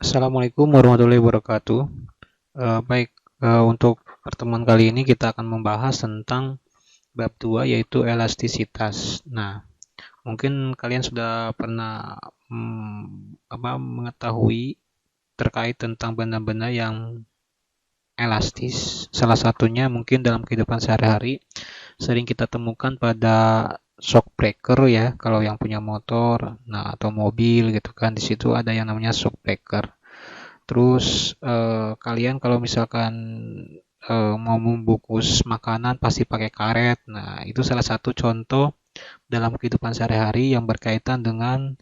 Assalamualaikum warahmatullahi wabarakatuh. Baik, untuk pertemuan kali ini kita akan membahas tentang bab 2 yaitu elastisitas. Nah, mungkin kalian sudah pernah mengetahui terkait tentang benda-benda yang elastis. Salah satunya mungkin dalam kehidupan sehari-hari sering kita temukan pada shock breaker ya, kalau yang punya motor, nah atau mobil gitu kan, di situ ada yang namanya shock breaker. Terus kalian kalau misalkan mau membungkus makanan pasti pakai karet. Nah, itu salah satu contoh dalam kehidupan sehari-hari yang berkaitan dengan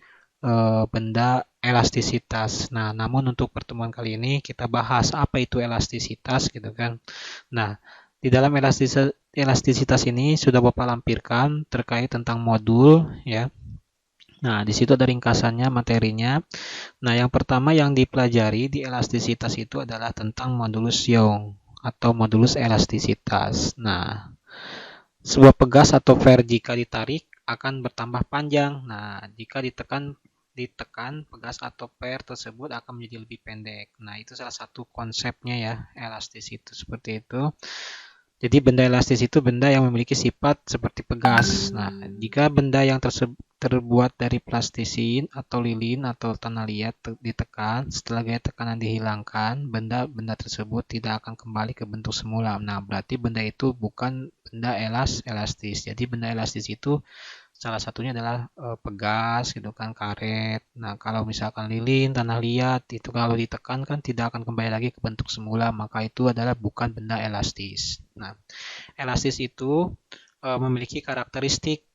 benda elastisitas. Nah, namun untuk pertemuan kali ini kita bahas apa itu elastisitas gitu kan. Nah, di dalam elastisitas ini sudah Bapak lampirkan terkait tentang modul ya. Nah, di situ ada ringkasannya materinya. Nah, yang pertama yang dipelajari di elastisitas itu adalah tentang modulus Young atau modulus elastisitas. Nah, sebuah pegas atau flare jika ditarik akan bertambah panjang. Nah, jika ditekan pegas atau flare tersebut akan menjadi lebih pendek. Nah, itu salah satu konsepnya ya, elastis itu seperti itu. Jadi benda elastis itu benda yang memiliki sifat seperti pegas. Nah, jika benda yang terbuat dari plastisin atau lilin atau tanah liat ditekan, setelah gaya tekanan dihilangkan, benda-benda tersebut tidak akan kembali ke bentuk semula. Nah, berarti benda itu bukan benda elastis. Jadi benda elastis itu salah satunya adalah pegas gitu kan, karet. Nah, kalau misalkan lilin, tanah liat itu kalau ditekan kan tidak akan kembali lagi ke bentuk semula, maka itu adalah bukan benda elastis. Nah, elastis itu memiliki karakteristik.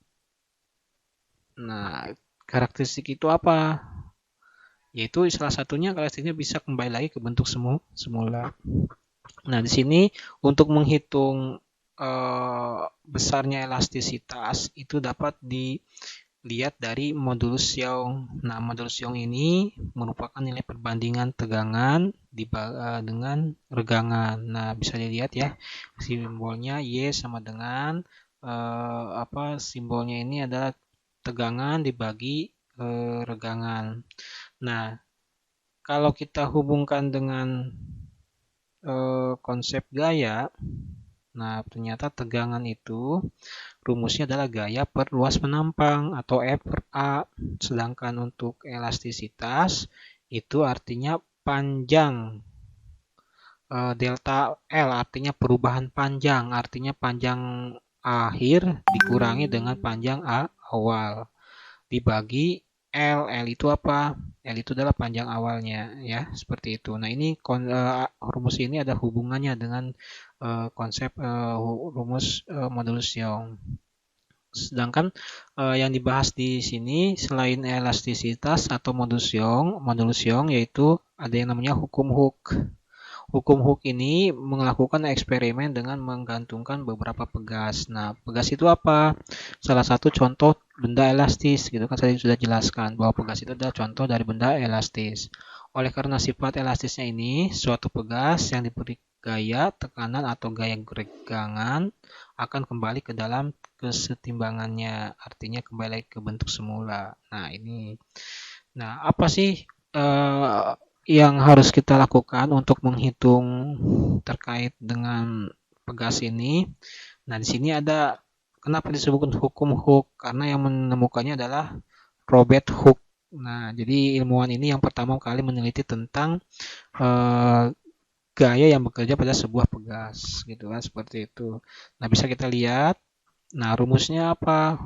Nah, karakteristik itu apa? Yaitu salah satunya karakteristiknya bisa kembali lagi ke bentuk semula. Nah, di sini untuk menghitung besarnya elastisitas itu dapat dilihat dari modulus Young. Nah, modulus Young ini merupakan nilai perbandingan tegangan dengan regangan. Nah, bisa dilihat ya, simbolnya Y sama dengan simbolnya ini adalah tegangan dibagi regangan. Nah, kalau kita hubungkan dengan konsep gaya, nah ternyata tegangan itu rumusnya adalah gaya per luas penampang atau F per A. Sedangkan untuk elastisitas itu artinya panjang delta L artinya perubahan panjang, artinya panjang akhir dikurangi dengan panjang awal dibagi L itu apa? L itu adalah panjang awalnya ya, seperti itu. Nah, ini rumus ini ada hubungannya dengan konsep rumus modulus Young. Sedangkan yang dibahas di sini selain elastisitas atau modulus Young yaitu ada yang namanya hukum Hooke. Hukum Hooke ini melakukan eksperimen dengan menggantungkan beberapa pegas. Nah, pegas itu apa? Salah satu contoh benda elastis, gitu kan saya sudah jelaskan bahwa pegas itu adalah contoh dari benda elastis. Oleh karena sifat elastisnya ini, suatu pegas yang diberi gaya tekanan atau gaya regangan akan kembali ke dalam kesetimbangannya, artinya kembali ke bentuk semula. Nah, ini. Nah, apa sih yang harus kita lakukan untuk menghitung terkait dengan pegas ini? Nah, di sini ada kenapa disebut hukum Hooke? Karena yang menemukannya adalah Robert Hooke. Nah, jadi ilmuwan ini yang pertama kali meneliti tentang gaya yang bekerja pada sebuah pegas, gitu kan, seperti itu. Nah, bisa kita lihat. Nah, rumusnya apa?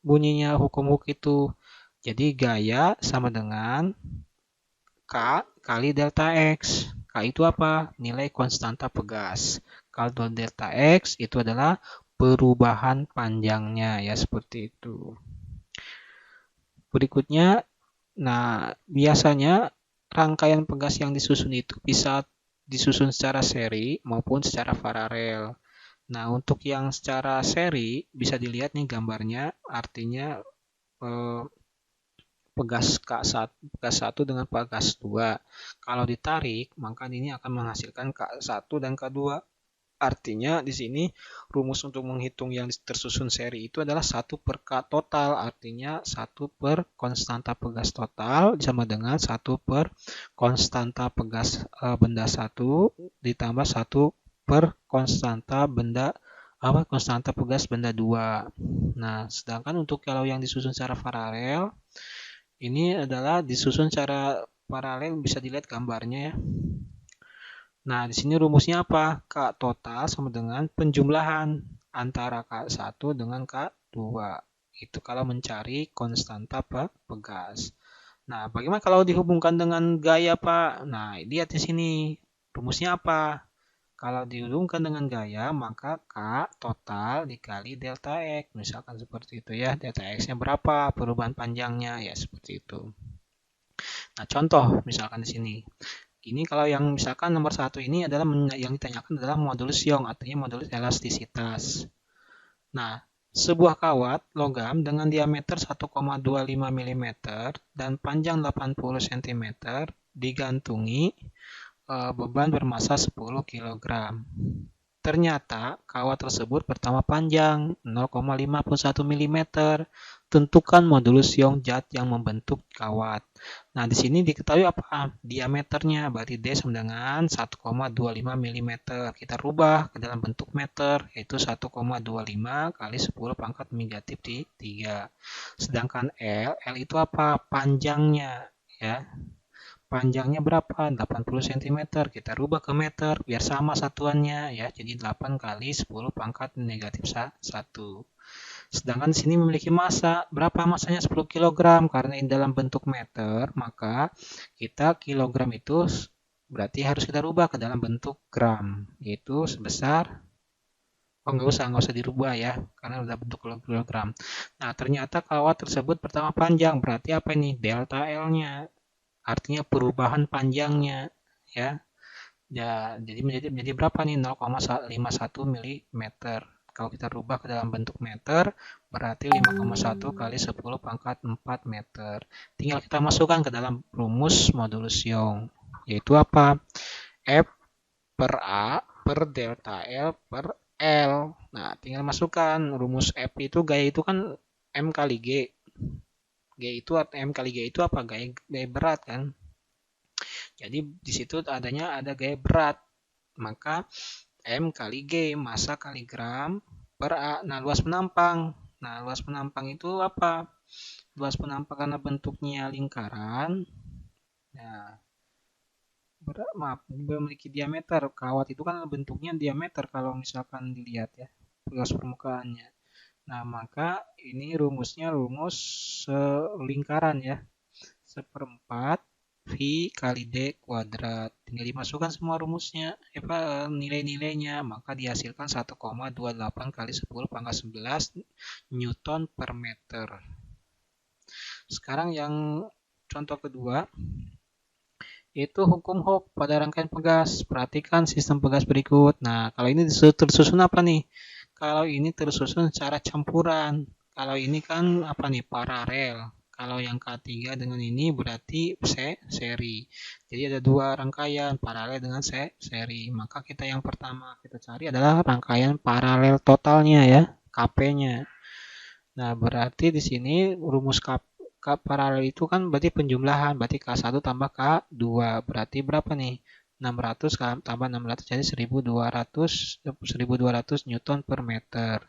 Bunyinya hukum Hooke itu. Jadi gaya sama dengan K kali delta X. K itu apa? Nilai konstanta pegas. Kalau delta X itu adalah perubahan panjangnya ya, seperti itu. Berikutnya, nah biasanya rangkaian pegas yang disusun itu bisa disusun secara seri maupun secara paralel. Nah, untuk yang secara seri bisa dilihat nih gambarnya, artinya pegas K1 dengan pegas 2. Kalau ditarik, maka ini akan menghasilkan K1 dan K2. Artinya di sini rumus untuk menghitung yang tersusun seri itu adalah 1 per K total. Artinya 1 per konstanta pegas total sama dengan 1 per konstanta pegas benda 1 ditambah 1 per konstanta konstanta pegas benda 2. Nah, sedangkan untuk kalau yang disusun secara paralel, ini adalah disusun secara paralel, bisa dilihat gambarnya ya. Nah, di sini rumusnya apa? K total sama dengan penjumlahan antara K1 dengan K2. Itu kalau mencari konstanta pegas. Nah, bagaimana kalau dihubungkan dengan gaya, Pak? Nah, lihat di sini. Rumusnya apa? Kalau dihubungkan dengan gaya, maka K total dikali delta X. Misalkan seperti itu ya. Delta X-nya berapa? Perubahan panjangnya. Ya, seperti itu. Nah, contoh misalkan di sini. Ini kalau yang misalkan nomor 1 ini adalah yang ditanyakan adalah modulus Young, artinya modulus elastisitas. Nah, sebuah kawat logam dengan diameter 1,25 mm dan panjang 80 cm digantungi beban bermassa 10 kg. Ternyata kawat tersebut pertama panjang 0,51 mm. Tentukan modulus Young zat yang membentuk kawat. Nah, di sini diketahui apa? Diameternya, berarti D sama dengan 1,25 mm. Kita rubah ke dalam bentuk meter, yaitu 1,25 kali 10 pangkat negatif 3. Sedangkan L itu apa? Panjangnya, ya. Panjangnya berapa? 80 cm. Kita rubah ke meter biar sama satuannya ya. Jadi 8 kali 10 pangkat negatif 1. Sedangkan di sini memiliki massa. Berapa massanya? 10 kg. Karena ini dalam bentuk meter, maka kita kilogram itu berarti harus kita rubah ke dalam bentuk gram. Yaitu sebesar, nggak usah dirubah ya. Karena udah bentuk kilogram. Nah, ternyata kawat tersebut pertama panjang. Berarti apa ini? Delta L-nya. Artinya perubahan panjangnya ya. Ya, jadi menjadi berapa nih? 0,51 mm. Kalau kita rubah ke dalam bentuk meter, berarti 5,1 kali 10 pangkat 4 meter. Tinggal kita masukkan ke dalam rumus modulus Young, yaitu apa? F per A per delta L per L. Nah, tinggal masukkan rumus F itu, gaya itu kan M kali G. M kali G itu apa? Gaya berat kan. Jadi di situ ada gaya berat. Maka M kali G, massa kali gram per A. Nah, luas penampang. Nah, luas penampang itu apa? Luas penampang karena bentuknya lingkaran. Nah, memiliki diameter. Kawat itu kan bentuknya diameter kalau misalkan dilihat ya, luas permukaannya. Nah, maka ini rumusnya rumus lingkaran ya. 1/4 V kali D kuadrat. Tinggal dimasukkan semua rumusnya, nilai-nilainya. Maka dihasilkan 1,28 kali 10 pangkat 11 Newton per meter. Sekarang yang contoh kedua, itu hukum Hooke pada rangkaian pegas. Perhatikan sistem pegas berikut. Nah, kalau ini tersusun apa nih? Kalau ini tersusun secara campuran. Kalau ini kan apa nih? Paralel. Kalau yang K3 dengan ini berarti seri. Jadi ada dua rangkaian, paralel dengan seri. Maka kita yang pertama kita cari adalah rangkaian paralel totalnya ya, KP-nya. Nah, berarti di sini rumus paralel itu kan berarti penjumlahan, berarti K1 tambah K2. Berarti berapa nih? 600 tambah 600 jadi 1200 Newton per meter.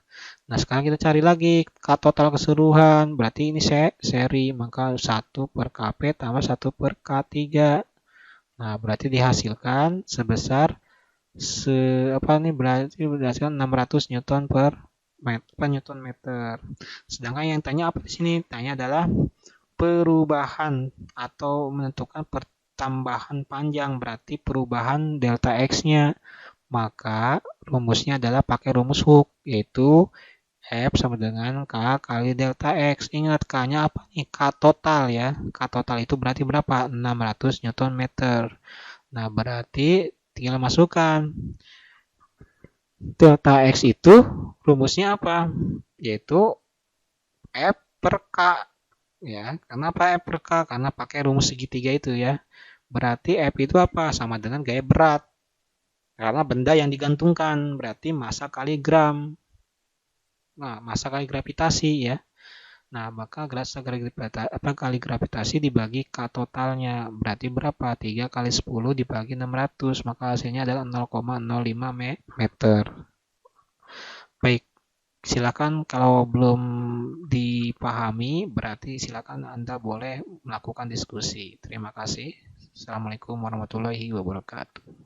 Nah, sekarang kita cari lagi K total keseluruhan. Berarti ini seri, maka 1 per Kp tambah 1 per K3. Nah, berarti dihasilkan sebesar berarti berdasarkan 600 Newton per Newton meter. Sedangkan yang tanya apa di sini? Tanya adalah perubahan atau menentukan tambahan panjang, berarti perubahan delta X-nya. Maka rumusnya adalah pakai rumus Hooke, yaitu F sama dengan K kali delta X. Ingat K-nya apa nih? K total ya. K total itu berarti berapa? 600 Newton meter. Nah, berarti tinggal masukkan. Delta X itu rumusnya apa? Yaitu F per K. Ya, kenapa F per K? Karena pakai rumus segitiga itu ya. Berarti F itu apa? Sama dengan gaya berat. Karena benda yang digantungkan berarti massa kali gram. Nah, massa kali gravitasi ya. Nah, maka kali gravitasi dibagi K totalnya. Berarti berapa? 3 kali 10 dibagi 600. Maka hasilnya adalah 0,05 meter. Baik, silakan kalau belum dipahami, berarti silakan Anda boleh melakukan diskusi. Terima kasih. Assalamualaikum warahmatullahi wabarakatuh.